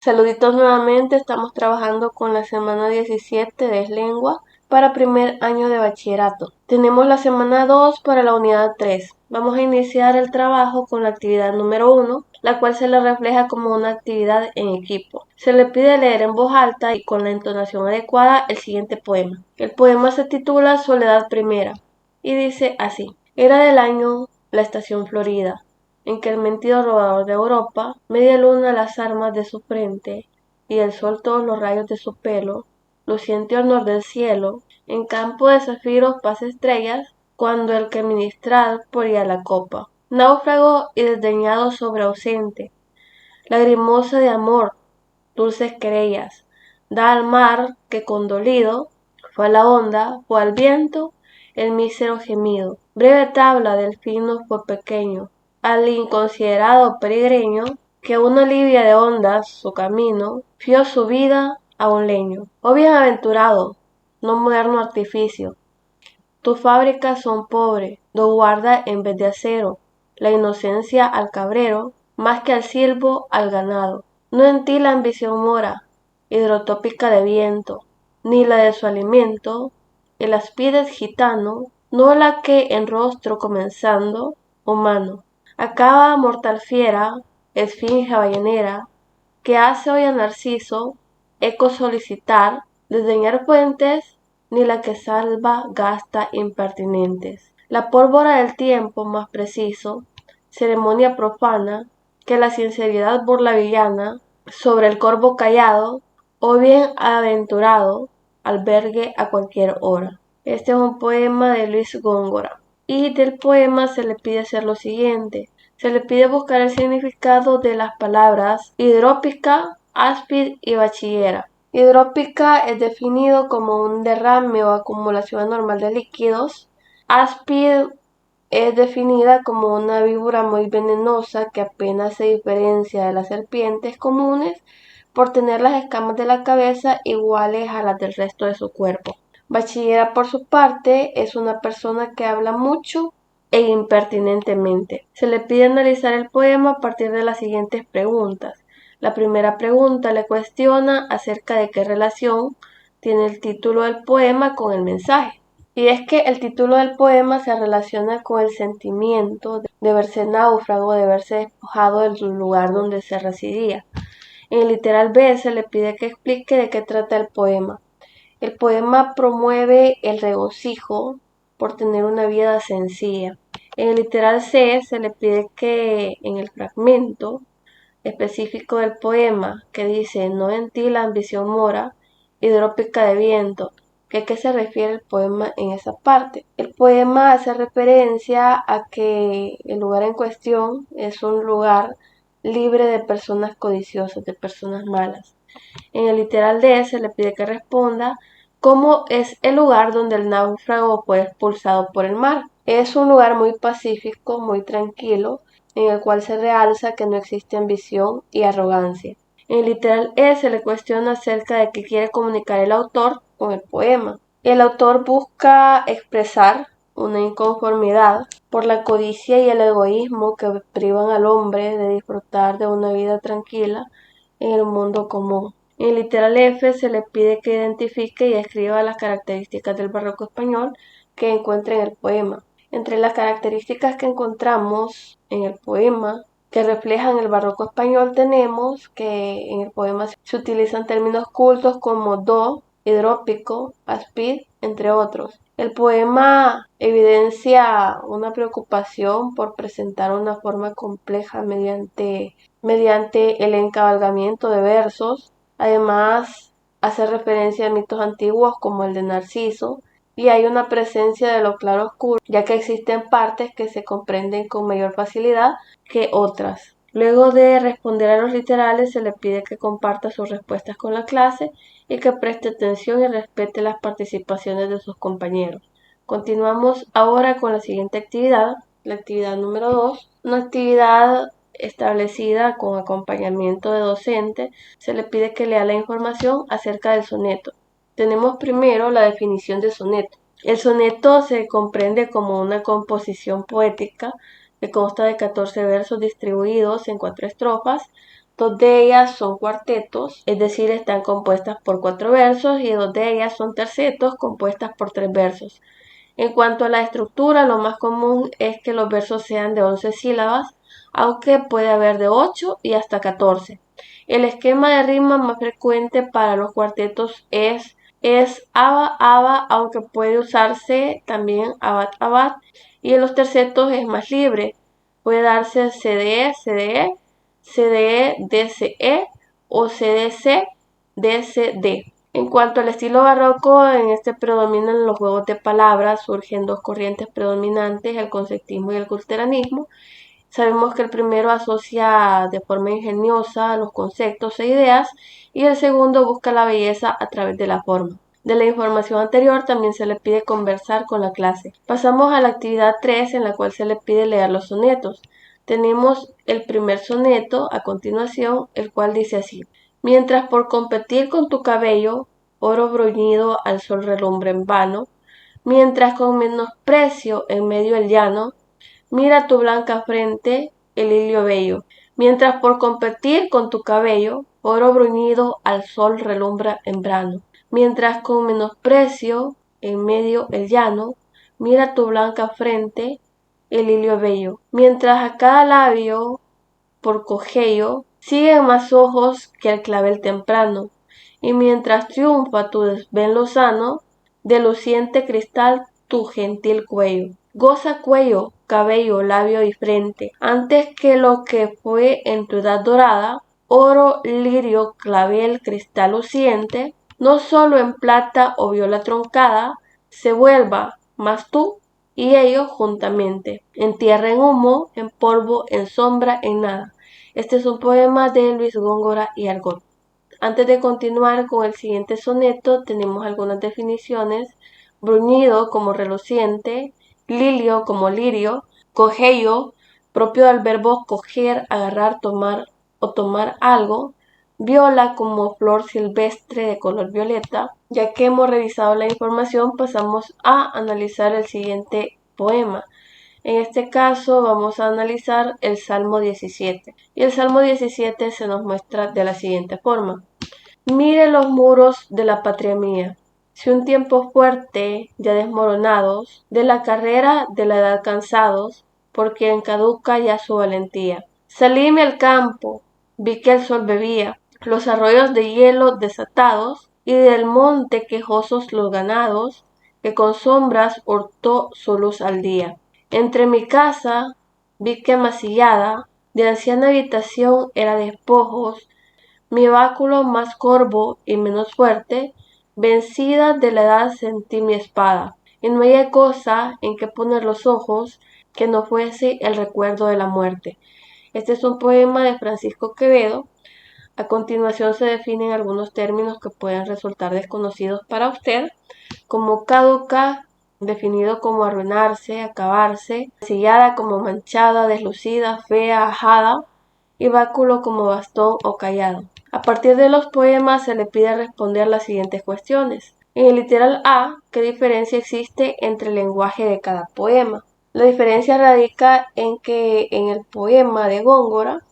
Saluditos nuevamente, estamos trabajando con la semana 17 de lengua para primer año de bachillerato. Tenemos la semana 2 para la unidad 3. Vamos a iniciar el trabajo con la actividad número 1, la cual se le refleja como una actividad en equipo. Se le pide leer en voz alta y con la entonación adecuada el siguiente poema. El poema se titula Soledad Primera y dice así: Era del año la estación florida, en que el mentido robador de Europa, media luna las armas de su frente, y el sol todos los rayos de su pelo, luciente honor del cielo, en campo de zafiros paz estrellas, cuando el que ministrar ponía la copa. Náufrago y desdeñado sobre ausente, lagrimosa de amor, dulces querellas, da al mar que condolido, fue a la onda, fue al viento, el mísero gemido. Breve tabla del fino fue pequeño, al inconsiderado peregreño, que una libia de ondas su camino, fió su vida a un leño. Oh bienaventurado, no moderno artificio, tus fábricas son pobres, do guarda en vez de acero, la inocencia al cabrero, más que al silbo al ganado. No en ti la ambición mora, hidrotópica de viento, ni la de su alimento, el aspides gitano, no la que en rostro comenzando, humano, acaba mortal fiera, esfinge ballenera, que hace hoy a Narciso, eco solicitar, desdeñar fuentes, ni la que salva gasta impertinentes. La pólvora del tiempo más preciso, ceremonia profana, que la sinceridad burla villana, sobre el corvo callado, o bien aventurado, albergue a cualquier hora. Este es un poema de Luis Góngora. Y del poema se le pide hacer lo siguiente. Se le pide buscar el significado de las palabras hidrópica, áspid y bachillera. Hidrópica es definido como un derrame o acumulación anormal de líquidos. Áspid es definida como una víbora muy venenosa que apenas se diferencia de las serpientes comunes por tener las escamas de la cabeza iguales a las del resto de su cuerpo. Bachillera, por su parte, es una persona que habla mucho e impertinentemente. Se le pide analizar el poema a partir de las siguientes preguntas. La primera pregunta le cuestiona acerca de qué relación tiene el título del poema con el mensaje. Y es que el título del poema se relaciona con el sentimiento de verse náufrago, de verse despojado del lugar donde se residía. En el literal B se le pide que explique de qué trata el poema. El poema promueve el regocijo por tener una vida sencilla. En el literal C se le pide que en el fragmento específico del poema que dice no en ti la ambición mora, hidrópica de viento, ¿a qué se refiere el poema en esa parte? El poema hace referencia a que el lugar en cuestión es un lugar libre de personas codiciosas, de personas malas. En el literal D se le pide que responda cómo es el lugar donde el náufrago fue expulsado por el mar. Es un lugar muy pacífico, muy tranquilo, en el cual se realza que no existe ambición y arrogancia. En el literal E se le cuestiona acerca de qué quiere comunicar el autor con el poema. El autor busca expresar una inconformidad por la codicia y el egoísmo que privan al hombre de disfrutar de una vida tranquila en el mundo común. En el literal F se le pide que identifique y escriba las características del barroco español que encuentre en el poema. Entre las características que encontramos en el poema que reflejan el barroco español tenemos que en el poema se utilizan términos cultos como do, hidrópico, aspid, entre otros. El poema evidencia una preocupación por presentar una forma compleja mediante el encabalgamiento de versos. Además, hace referencia a mitos antiguos como el de Narciso, y hay una presencia de lo claro oscuro, ya que existen partes que se comprenden con mayor facilidad que otras. Luego de responder a los literales, se le pide que comparta sus respuestas con la clase y que preste atención y respete las participaciones de sus compañeros. Continuamos ahora con la siguiente actividad, la actividad número 2, una actividad establecida con acompañamiento de docente. Se le pide que lea la información acerca del soneto. Tenemos primero la definición de soneto. El soneto se comprende como una composición poética que consta de 14 versos distribuidos en 4 estrofas, 2 de ellas son cuartetos, es decir, están compuestas por 4 versos, y 2 de ellas son tercetos, compuestas por 3 versos. En cuanto a la estructura, lo más común es que los versos sean de 11 sílabas, aunque puede haber de 8 y hasta 14. El esquema de rima más frecuente para los cuartetos es aba, aba, aunque puede usarse también abat, abat, y en los tercetos es más libre. Puede darse CDE, CDE, CDE, DCE o CDC, DCD. En cuanto al estilo barroco, en este predominan los juegos de palabras, surgen dos corrientes predominantes, el conceptismo y el culteranismo. Sabemos que el primero asocia de forma ingeniosa los conceptos e ideas, y el segundo busca la belleza a través de la forma. De la información anterior también se le pide conversar con la clase. Pasamos a la actividad 3, en la cual se le pide leer los sonetos. Tenemos el primer soneto a continuación, el cual dice así: mientras por competir con tu cabello, oro bruñido al sol relumbra en vano, mientras con menosprecio en medio el llano, mira tu blanca frente, el lirio bello. Mientras por competir con tu cabello, oro bruñido al sol relumbra en verano. Mientras con menosprecio en medio el llano, mira tu blanca frente, el lirio bello. Mientras a cada labio por cogello siguen más ojos que el clavel temprano, y mientras triunfa tu desvén lozano, de luciente cristal tu gentil cuello. Goza cuello, cabello, labio y frente, antes que lo que fue en tu edad dorada, oro, lirio, clavel, cristal luciente, no solo en plata o viola troncada, se vuelva, mas tú y ellos juntamente, en tierra, en humo, en polvo, en sombra, en nada. Este es un poema de Luis Góngora y Argot. Antes de continuar con el siguiente soneto, tenemos algunas definiciones. Bruñido como reluciente, lilio como lirio, cogello, propio del verbo coger, agarrar, tomar o tomar algo, viola como flor silvestre de color violeta. Ya que hemos revisado la información, pasamos a analizar el siguiente poema. En este caso vamos a analizar el Salmo 17. Y el Salmo 17 se nos muestra de la siguiente forma: mire los muros de la patria mía, si un tiempo fuerte ya desmoronados, de la carrera de la edad cansados, por quien caduca ya su valentía. Salíme al campo, vi que el sol bebía, los arroyos de hielo desatados, y del monte quejosos los ganados, que con sombras hurtó su luz al día. Entre mi casa vi que masillada, de anciana habitación era despojos, mi báculo más corvo y menos fuerte, vencida de la edad sentí mi espada, y no había cosa en que poner los ojos que no fuese el recuerdo de la muerte. Este es un poema de Francisco Quevedo. A continuación se definen algunos términos que pueden resultar desconocidos para usted, como caduca, definido como arruinarse, acabarse, sillada como manchada, deslucida, fea, ajada, y báculo como bastón o callado. A partir de los poemas se le pide responder las siguientes cuestiones. En el literal A, ¿qué diferencia existe entre el lenguaje de cada poema? La diferencia radica en que en el poema de Góngora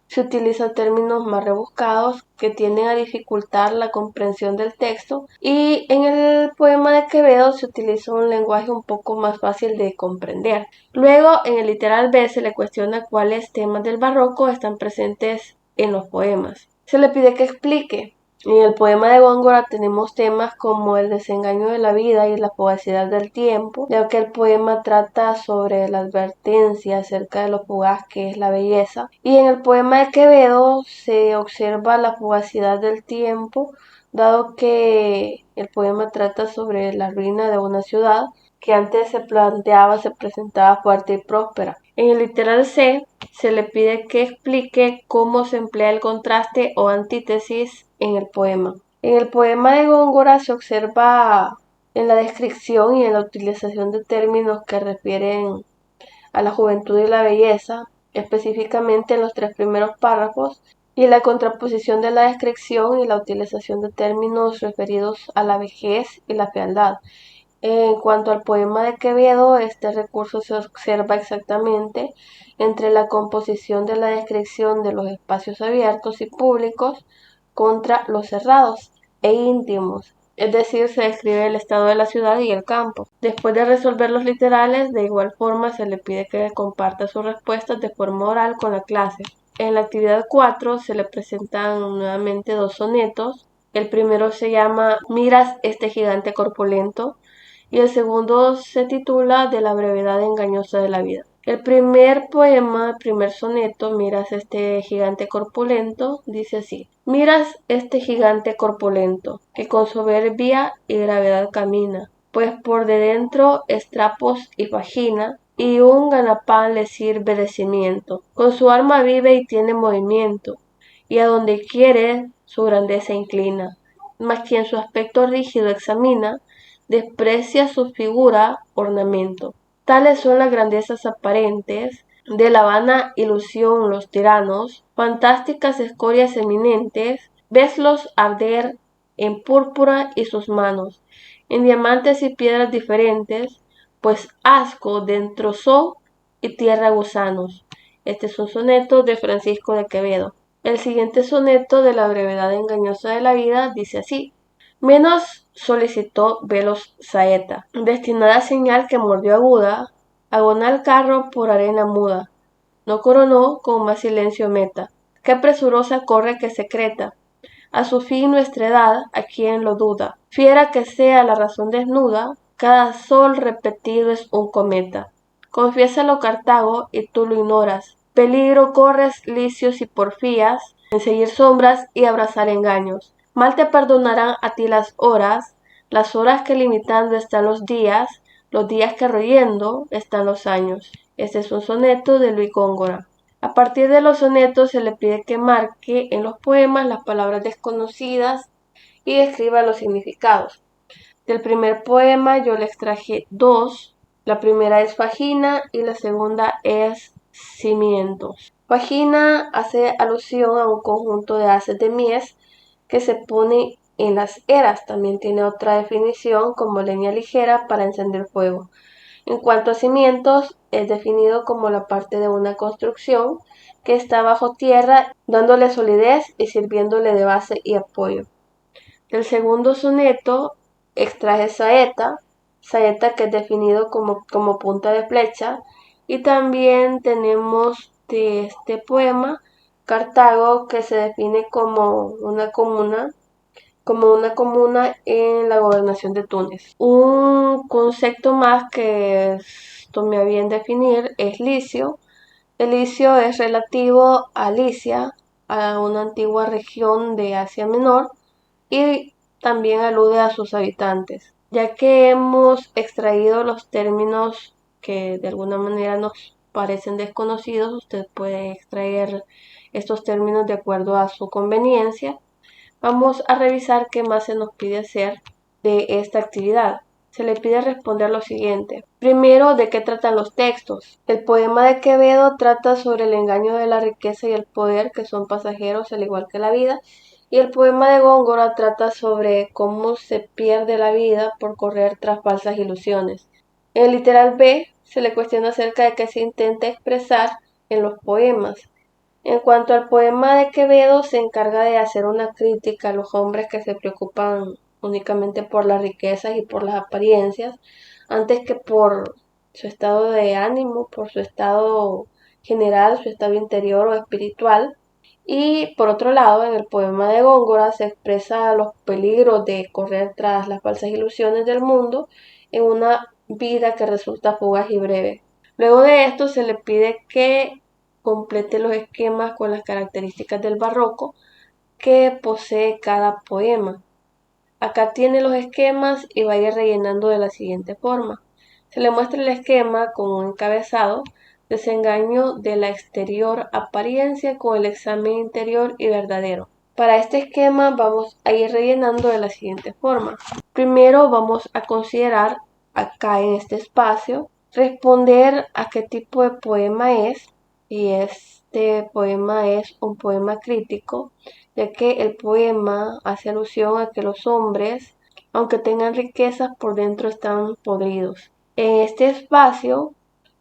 se utilizan términos más rebuscados que tienden a dificultar la comprensión del texto, y en el poema de Quevedo se utiliza un lenguaje un poco más fácil de comprender. Luego, en el literal B se le cuestiona cuáles temas del barroco están presentes en los poemas. Se le pide que explique. En el poema de Góngora tenemos temas como el desengaño de la vida y la fugacidad del tiempo, ya que el poema trata sobre la advertencia acerca de lo fugaz que es la belleza. Y en el poema de Quevedo se observa la fugacidad del tiempo, dado que el poema trata sobre la ruina de una ciudad que antes se presentaba fuerte y próspera. En el literal C se le pide que explique cómo se emplea el contraste o antítesis en el poema. En el poema de Góngora se observa en la descripción y en la utilización de términos que refieren a la juventud y la belleza, específicamente en los 3 primeros párrafos, y la contraposición de la descripción y la utilización de términos referidos a la vejez y la fealdad. En cuanto al poema de Quevedo, este recurso se observa exactamente entre la composición de la descripción de los espacios abiertos y públicos contra los cerrados e íntimos, es decir, se describe el estado de la ciudad y el campo. Después de resolver los literales, de igual forma se le pide que comparta sus respuestas de forma oral con la clase. En la actividad 4 se le presentan nuevamente 2 sonetos. El primero se llama Miras este gigante corpulento y el segundo se titula De la brevedad engañosa de la vida. El primer poema, el primer soneto, Miras este gigante corpulento, dice así: Miras este gigante corpulento, que con soberbia y gravedad camina, pues por de dentro estrapos y vagina, y un ganapán le sirve de cimiento. Con su arma vive y tiene movimiento, y a donde quiere su grandeza inclina. Mas quien su aspecto rígido examina, desprecia su figura ornamento. Tales son las grandezas aparentes, de la vana ilusión los tiranos, fantásticas escorias eminentes, veslos arder en púrpura y sus manos, en diamantes y piedras diferentes, pues asco dentro son y tierra gusanos. Este es un soneto de Francisco de Quevedo. El siguiente soneto, de la brevedad engañosa de la vida, dice así: Menos solicitó velos saeta, destinada señal que mordió aguda, abona el carro por arena muda, no coronó con más silencio meta, qué presurosa corre que secreta, a su fin nuestra edad, a quien lo duda, fiera que sea la razón desnuda, cada sol repetido es un cometa. Confiésalo Cartago y tú lo ignoras, peligro corres licios y porfías, en seguir sombras y abrazar engaños. Mal te perdonarán a ti las horas que limitando están los días que royendo están los años. Este es un soneto de Luis Góngora. A partir de los sonetos se le pide que marque en los poemas las palabras desconocidas y describa los significados. Del primer poema yo les traje 2. La primera es vagina y la segunda es cimientos. Vagina hace alusión a un conjunto de haces de mies que se pone en las eras. También tiene otra definición como leña ligera para encender fuego. En cuanto a cimientos, es definido como la parte de una construcción que está bajo tierra, dándole solidez y sirviéndole de base y apoyo. Del segundo soneto extraje saeta que es definido como punta de flecha, y también tenemos de este poema Cartago, que se define como una comuna en la gobernación de Túnez. Un concepto más que tomé a bien definir es licio. El licio es relativo a Licia, a una antigua región de Asia Menor, y también alude a sus habitantes. Ya que hemos extraído los términos que de alguna manera nos parecen desconocidos, usted puede extraer estos términos de acuerdo a su conveniencia. Vamos a revisar qué más se nos pide hacer de esta actividad. Se le pide responder lo siguiente. Primero, ¿de qué tratan los textos? El poema de Quevedo trata sobre el engaño de la riqueza y el poder, que son pasajeros al igual que la vida, y el poema de Góngora trata sobre cómo se pierde la vida por correr tras falsas ilusiones. En el literal B se le cuestiona acerca de qué se intenta expresar en los poemas. En cuanto al poema de Quevedo, se encarga de hacer una crítica a los hombres que se preocupan únicamente por las riquezas y por las apariencias, antes que por su estado de ánimo, por su estado general, su estado interior o espiritual. Y por otro lado, en el poema de Góngora se expresa los peligros de correr tras las falsas ilusiones del mundo en una vida que resulta fugaz y breve. Luego de esto se le pide que complete los esquemas con las características del barroco que posee cada poema. Acá tiene los esquemas y va a ir rellenando de la siguiente forma. Se le muestra el esquema con un encabezado: desengaño de la exterior apariencia con el examen interior y verdadero. Para este esquema vamos a ir rellenando de la siguiente forma. Primero vamos a considerar acá en este espacio responder a qué tipo de poema es, y este poema es un poema crítico, ya que el poema hace alusión a que los hombres, aunque tengan riquezas, por dentro están podridos. En este espacio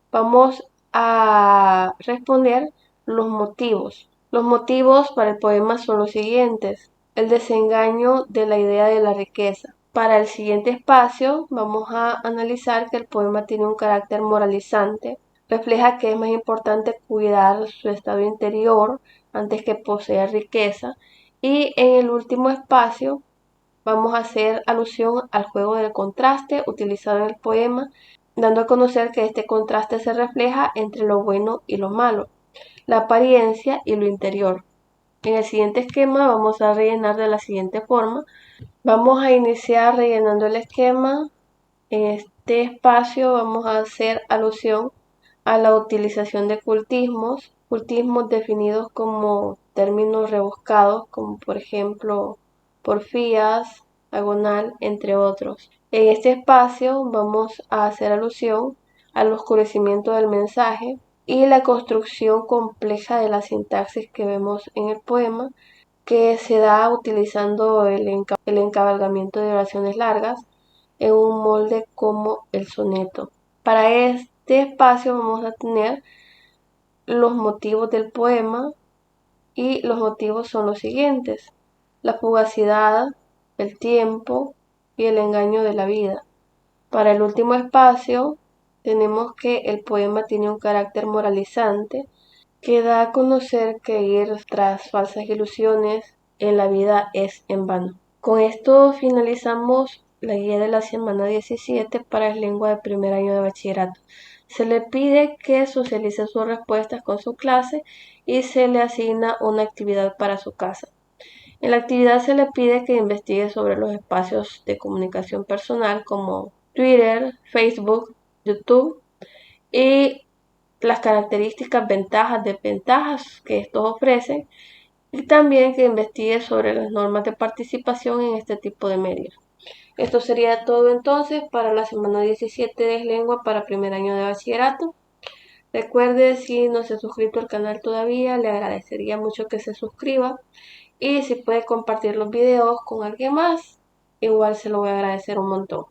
vamos a responder los motivos. Los motivos para el poema son los siguientes: el desengaño de la idea de la riqueza. Para el siguiente espacio vamos a analizar que el poema tiene un carácter moralizante, refleja que es más importante cuidar su estado interior antes que poseer riqueza, y en el último espacio vamos a hacer alusión al juego del contraste utilizado en el poema, dando a conocer que este contraste se refleja entre lo bueno y lo malo, la apariencia y lo interior. En el siguiente esquema vamos a rellenar de la siguiente forma. Vamos a iniciar rellenando el esquema. En este espacio vamos a hacer alusión a la utilización de cultismos definidos como términos rebuscados, como por ejemplo porfías, agonal, entre otros. En este espacio vamos a hacer alusión al oscurecimiento del mensaje y la construcción compleja de la sintaxis que vemos en el poema, que se da utilizando el encabalgamiento de oraciones largas en un molde como el soneto. Para este espacio vamos a tener los motivos del poema, y los motivos son los siguientes: la fugacidad, el tiempo y el engaño de la vida. Para el último espacio tenemos que el poema tiene un carácter moralizante que da a conocer que ir tras falsas ilusiones en la vida es en vano. Con esto finalizamos la guía de la semana 17 para el lengua de primer año de bachillerato. Se le pide que socialice sus respuestas con su clase y se le asigna una actividad para su casa. En la actividad se le pide que investigue sobre los espacios de comunicación personal como Twitter, Facebook, YouTube y las características, ventajas, desventajas que estos ofrecen, y también que investigue sobre las normas de participación en este tipo de medios. Esto sería todo entonces para la semana 17 de lengua para primer año de bachillerato. Recuerde, si no se ha suscrito al canal todavía, le agradecería mucho que se suscriba, y si puede compartir los videos con alguien más, igual se lo voy a agradecer un montón.